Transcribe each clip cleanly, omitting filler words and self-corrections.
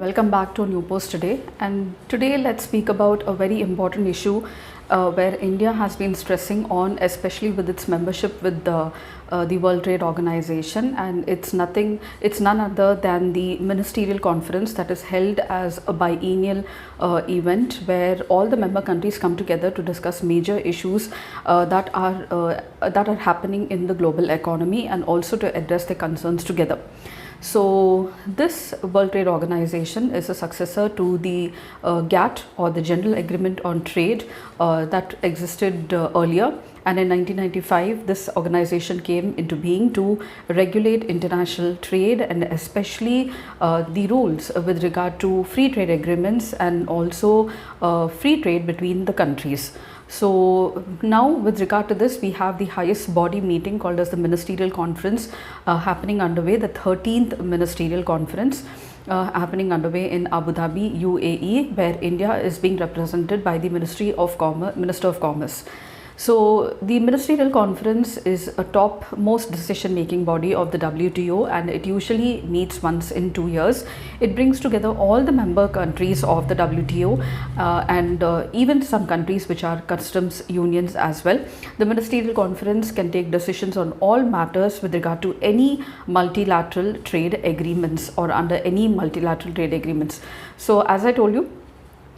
Welcome back to a new post today. And today let's speak about a very important issue where India has been stressing on, especially with its membership with the World Trade Organization, and it's none other than the Ministerial Conference that is held as a biennial event where all the member countries come together to discuss major issues that are happening in the global economy and also to address their concerns together. So this World Trade Organization is a successor to the GATT, or the General Agreement on Trade, that existed earlier. And in 1995, this organization came into being to regulate international trade, and especially the rules with regard to free trade agreements and also free trade between the countries. So now with regard to this, we have the highest body meeting called as the Ministerial Conference happening underway, the 13th Ministerial Conference happening underway in Abu Dhabi, UAE, where India is being represented by the Minister of Commerce. So the Ministerial Conference is a top-most decision-making body of the WTO, and it usually meets once in 2 years. It brings together all the member countries of the WTO and even some countries which are customs unions as well. The Ministerial Conference can take decisions on all matters with regard to any multilateral trade agreements or under any multilateral trade agreements. So as I told you,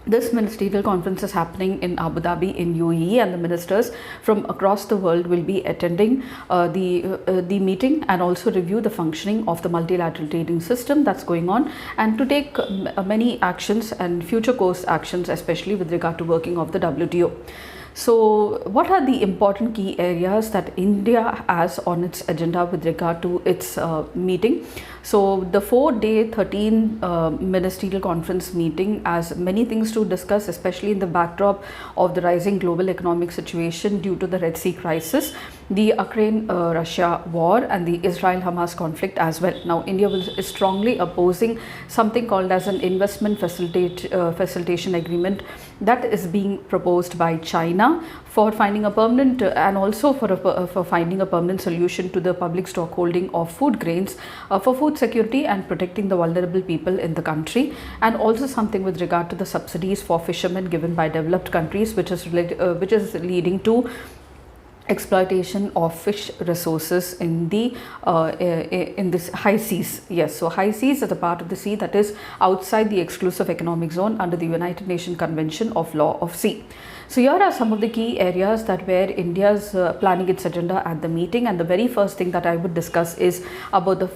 this Ministerial Conference is happening in Abu Dhabi in UAE, and the ministers from across the world will be attending the meeting and also review the functioning of the multilateral trading system that's going on, and to take many actions and future course actions, especially with regard to working of the WTO. So what are the important key areas that India has on its agenda with regard to its meeting? So the 4-day 13 Ministerial Conference meeting has many things to discuss, especially in the backdrop of the rising global economic situation due to the Red Sea crisis, the Ukraine-Russia war, and the Israel-Hamas conflict as well. Now India is strongly opposing something called as an investment facilitation agreement that is being proposed by China for finding a permanent and also for finding a permanent solution to the public stockholding of food grains for food security and protecting the vulnerable people in the country, and also something with regard to the subsidies for fishermen given by developed countries, which is leading to exploitation of fish resources in this high seas. Yes, so high seas is a part of the sea that is outside the exclusive economic zone under the United Nations Convention of Law of Sea. So here are some of the key areas that where India is planning its agenda at the meeting, and the very first thing that I would discuss is about the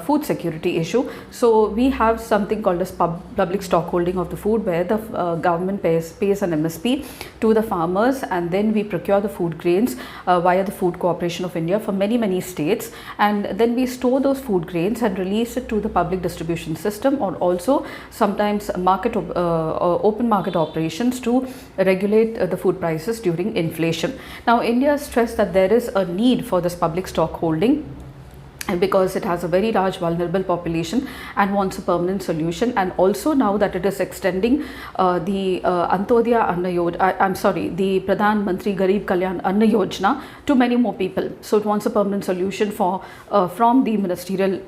food security issue. So we have something called as public stockholding of the food, where the government pays an MSP to the farmers, and then we procure the food grains via the Food Corporation of India for many states, and then we store those food grains and release it to the public distribution system, or also sometimes open market operations to regulate the food prices during inflation. Now India stressed that there is a need for this public stock holding because it has a very large vulnerable population and wants a permanent solution, and also now that it is extending the Antodaya Anna Yojana, the Pradhan Mantri Garib Kalyan Anna Yojana to many more people. So it wants a permanent solution from the Ministerial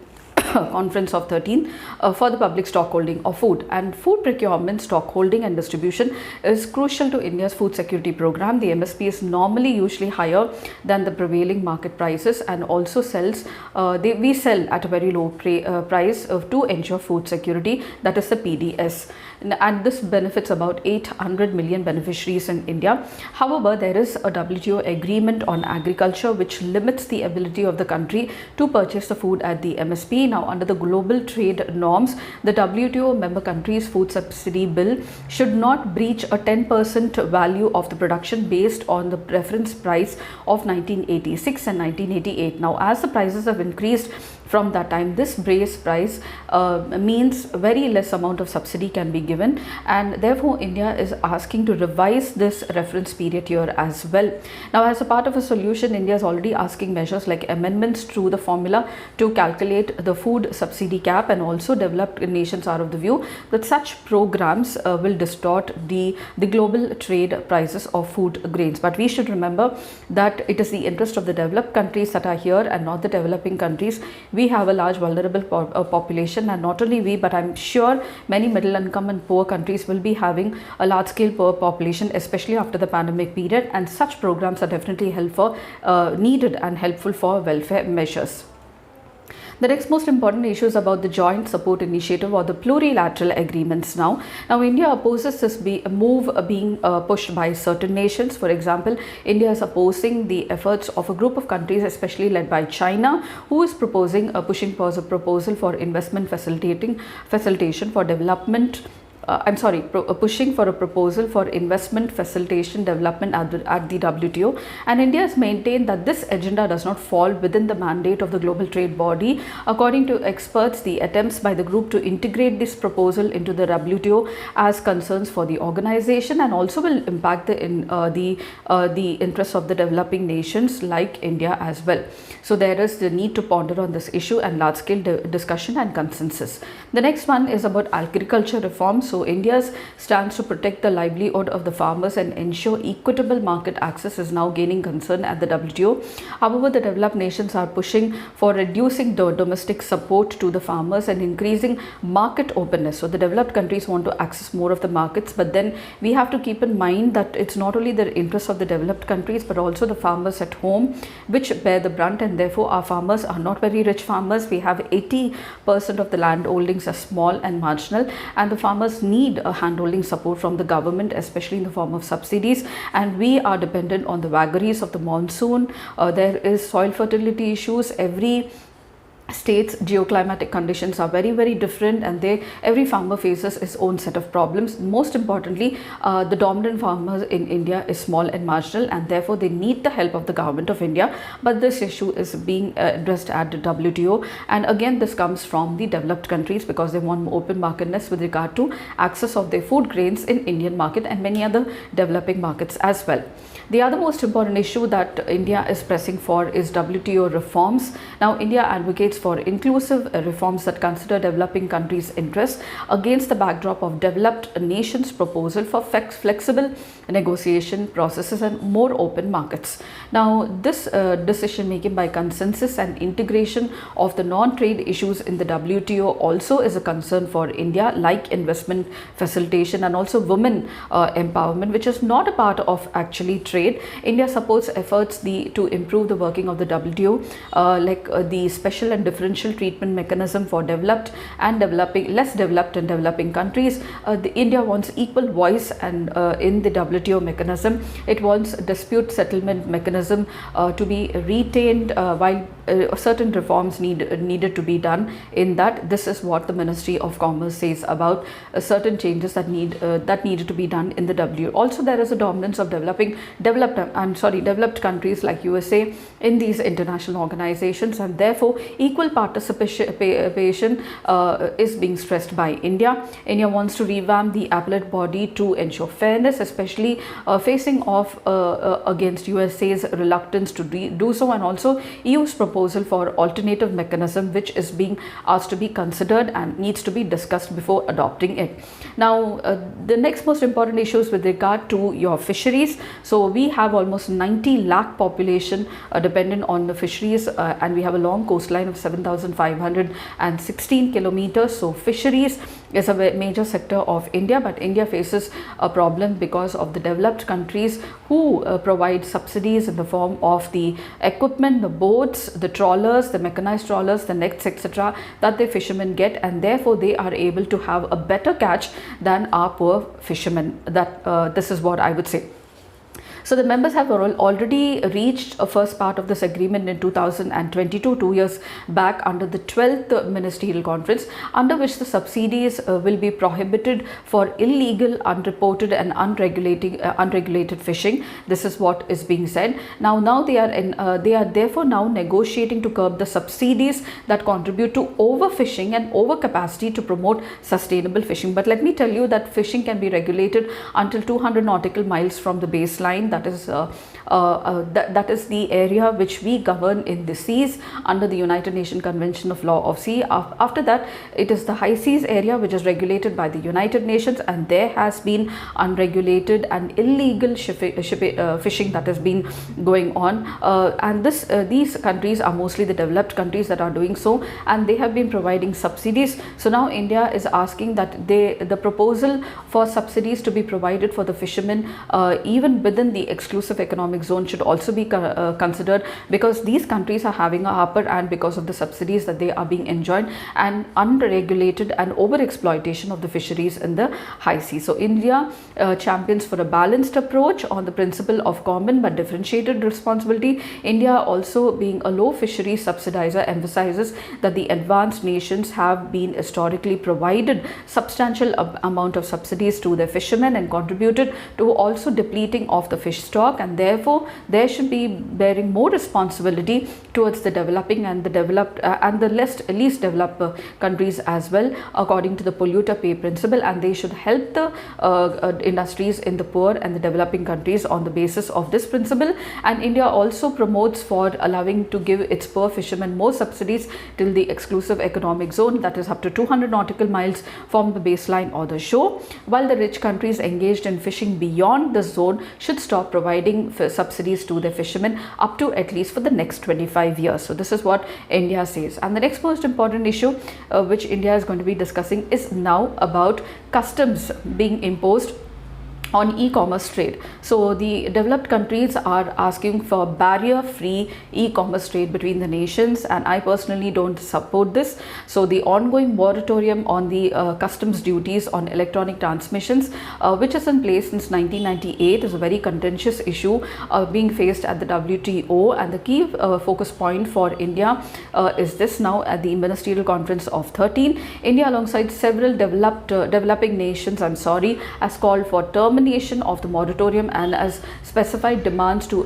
Conference of 13 for the public stockholding of food. And food procurement, stockholding and distribution is crucial to India's food security program. The MSP is normally usually higher than the prevailing market prices, and also we sell at a very low price to ensure food security, that is the PDS. And this benefits about 800 million beneficiaries in India. However, there is a WTO agreement on agriculture which limits the ability of the country to purchase the food at the MSP. Now, under the global trade norms, the WTO member countries' food subsidy bill should not breach a 10% value of the production based on the reference price of 1986 and 1988. Now, as the prices have increased from that time, this base price means very less amount of subsidy can be given, and therefore India is asking to revise this reference period here as well. Now, as a part of a solution, India is already asking measures like amendments to the formula to calculate the food subsidy cap, and also developed nations are of the view that such programs will distort the global trade prices of food grains. But we should remember that it is the interest of the developed countries that are here and not the developing countries. we have a large vulnerable population, and not only we, but I'm sure many middle income and poor countries will be having a large scale poor population, especially after the pandemic period, and such programs are definitely needed and helpful for welfare measures. The next most important issue is about the Joint Support Initiative or the plurilateral agreements now. Now, India opposes this move being pushed by certain nations. For example, India is opposing the efforts of a group of countries, especially led by China, who is pushing for a proposal for investment facilitation for development. Pushing for a proposal for investment facilitation development at the WTO, and India has maintained that this agenda does not fall within the mandate of the global trade body. According to experts, the attempts by the group to integrate this proposal into the WTO as concerns for the organization, and also will impact the interests of the developing nations like India as well. So there is the need to ponder on this issue and large scale discussion and consensus. The next one is about agriculture reform. So India's stance to protect the livelihood of the farmers and ensure equitable market access is now gaining concern at the WTO. However, the developed nations are pushing for reducing the domestic support to the farmers and increasing market openness. So the developed countries want to access more of the markets, but then we have to keep in mind that it's not only the interests of the developed countries, but also the farmers at home which bear the brunt, and therefore our farmers are not very rich farmers. We have 80% of the land holdings are small and marginal, and the farmers need a handholding support from the government, especially in the form of subsidies, and we are dependent on the vagaries of the monsoon. There is soil fertility issues. Every state's geoclimatic conditions are very different, and every farmer faces its own set of problems. Most importantly, the dominant farmers in India is small and marginal, and therefore they need the help of the government of India. But this issue is being addressed at the WTO, and again this comes from the developed countries because they want more open marketness with regard to access of their food grains in Indian market and many other developing markets as well. The other most important issue that India is pressing for is WTO reforms. Now, India advocates for inclusive reforms that consider developing countries' interests against the backdrop of developed nations' proposal for flexible negotiation processes and more open markets. Now, this decision making by consensus and integration of the non-trade issues in the WTO also is a concern for India, like investment facilitation and also women empowerment, which is not a part of actually trade. India supports efforts to improve the working of the WTO, the special and differential treatment mechanism for developed and less developed and developing countries. India wants equal voice and in the WTO mechanism. It wants dispute settlement mechanism to be retained while certain reforms needed to be done in that. This is what the Ministry of Commerce says about certain changes that needed to be done in the WTO. Also, there is a dominance of developed countries like USA in these international organizations, and therefore equal participation is being stressed by India. India wants to revamp the appellate body to ensure fairness, especially facing off against USA's reluctance to do so, and also EU's proposal for alternative mechanism which is being asked to be considered and needs to be discussed before adopting it. Now, the next most important issue is with regard to your fisheries. So we have almost 90 lakh population dependent on the fisheries, and we have a long coastline of 7,516 kilometers. So fisheries is a major sector of India, but India faces a problem because of the developed countries who provide subsidies in the form of the equipment, the boats, the trawlers, the mechanized trawlers, the nets, etc. that the fishermen get, and therefore they are able to have a better catch than our poor fishermen. This is what I would say. So the members have already reached a first part of this agreement in 2022, 2 years back, under the 12th Ministerial Conference, under which the subsidies will be prohibited for illegal, unreported and unregulated fishing. This is what is being said. Now they are therefore now negotiating to curb the subsidies that contribute to overfishing and overcapacity to promote sustainable fishing. But let me tell you that fishing can be regulated until 200 nautical miles from the baseline. that is the area which we govern in the seas under the United Nations Convention of Law of Sea. After that, it is the high seas area which is regulated by the United Nations, and there has been unregulated and illegal fishing that has been going on, and these countries are mostly the developed countries that are doing so, and they have been providing subsidies. So now India is asking that the proposal for subsidies to be provided for the fishermen even within the exclusive economic zone should also be considered, because these countries are having a upper hand because of the subsidies that they are being enjoyed and unregulated and over exploitation of the fisheries in the high seas. So India champions for a balanced approach on the principle of common but differentiated responsibility. India, also being a low fishery subsidizer, emphasizes that the advanced nations have been historically provided substantial amount of subsidies to their fishermen and contributed to also depleting of the fish stock, and therefore there should be bearing more responsibility towards the developing and the developed and the least developed countries as well, according to the polluter pay principle, and they should help the industries in the poor and the developing countries on the basis of this principle. And India also promotes for allowing to give its poor fishermen more subsidies till the exclusive economic zone, that is up to 200 nautical miles from the baseline or the shore, while the rich countries engaged in fishing beyond the zone should stop providing subsidies to their fishermen up to at least for the next 25 years. So this is what India says. And the next most important issue which India is going to be discussing is now about customs being imposed on e-commerce trade. So the developed countries are asking for barrier-free e-commerce trade between the nations, and I personally don't support this. So the ongoing moratorium on the customs duties on electronic transmissions, which is in place since 1998, is a very contentious issue being faced at the WTO, and the key focus point for India is this now at the Ministerial Conference of 13. India, alongside several developing nations, has called for termination of the moratorium and as specified demands to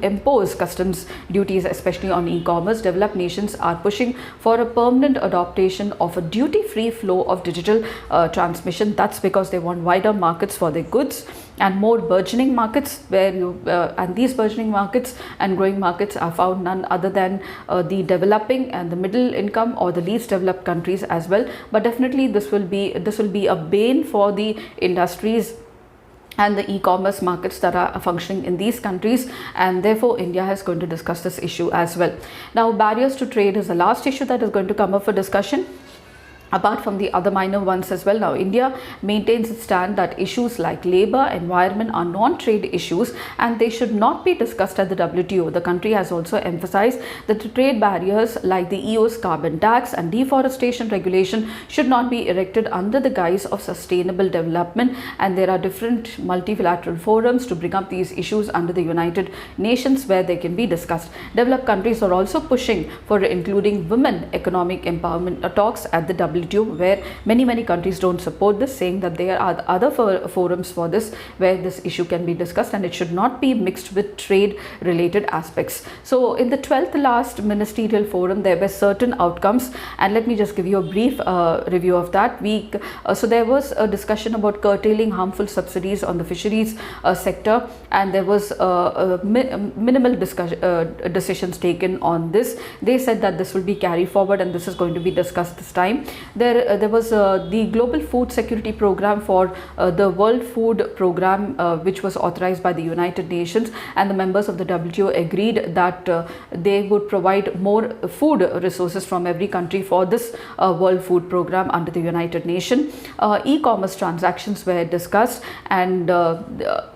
impose customs duties, especially on e-commerce. Developed nations are pushing for a permanent adoption of a duty-free flow of digital transmission. That's because they want wider markets for their goods and more burgeoning markets, where and these burgeoning markets and growing markets are found none other than the developing and the middle income or the least developed countries as well. But definitely this will be a bane for the industries and the e-commerce markets that are functioning in these countries, and therefore India is going to discuss this issue as well. Now, barriers to trade is the last issue that is going to come up for discussion, apart from the other minor ones as well. Now, India maintains its stand that issues like labor, environment are non-trade issues and they should not be discussed at the WTO. The country has also emphasized that the trade barriers like the EU's carbon tax and deforestation regulation should not be erected under the guise of sustainable development, and there are different multilateral forums to bring up these issues under the United Nations where they can be discussed. Developed countries are also pushing for including women economic empowerment talks at the WTO, where many countries don't support this, saying that there are other forums for this where this issue can be discussed and it should not be mixed with trade related aspects. So in the 12th last ministerial forum, there were certain outcomes, and let me just give you a brief review of that. So there was a discussion about curtailing harmful subsidies on the fisheries sector, and there was minimal decisions taken on this. They said that this will be carried forward and this is going to be discussed this time. There was the Global Food Security Program for the World Food Program, which was authorized by the United Nations, and the members of the WTO agreed that they would provide more food resources from every country for this World Food Program under the United Nations. E-commerce transactions were discussed, and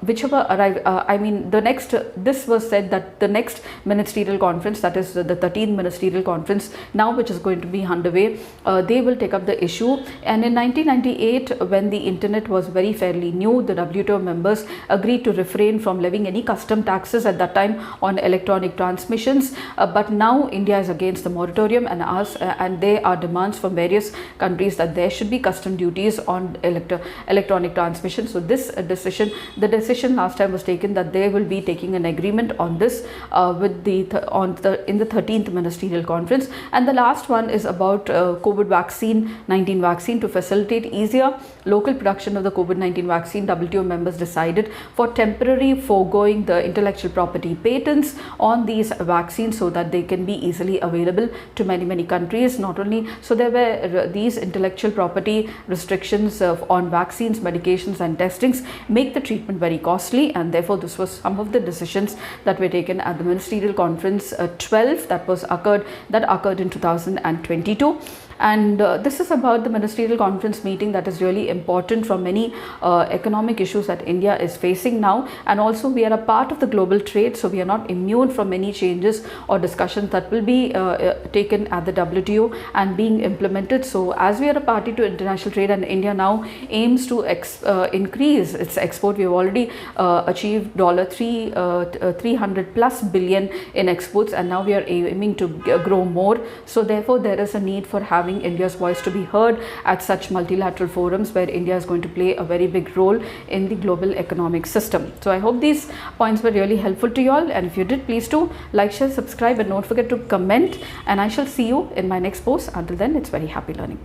whichever arrived, this was said that the next ministerial conference, that is the 13th ministerial conference now, which is going to be underway, they will take up the issue. And in 1998, when the internet was very fairly new, the WTO members agreed to refrain from levying any custom taxes at that time on electronic transmissions, but now India is against the moratorium and there are demands from various countries that there should be custom duties on electronic transmission. So this the decision last time was taken that they will be taking an agreement on this in the 13th ministerial conference. And the last one is about COVID vaccine COVID-19 vaccine to facilitate easier local production of the COVID-19 vaccine. WTO members decided for temporary foregoing the intellectual property patents on these vaccines so that they can be easily available to many countries. Not only so, there were these intellectual property restrictions on vaccines, medications and testings make the treatment very costly, and therefore this was some of the decisions that were taken at the Ministerial Conference 12 that occurred in 2022. And this is about the Ministerial Conference meeting that is really important from many economic issues that India is facing now. And also we are a part of the global trade, so we are not immune from many changes or discussions that will be taken at the WTO and being implemented. So as we are a party to international trade and India now aims to increase its export, we have already achieved $300 plus billion in exports, and now we are aiming to grow more. So therefore there is a need for having India's voice to be heard at such multilateral forums where India is going to play a very big role in the global economic system. So I hope these points were really helpful to you all, and if you did, please do like, share, subscribe and don't forget to comment, and I shall see you in my next post. Until then, it's very happy learning.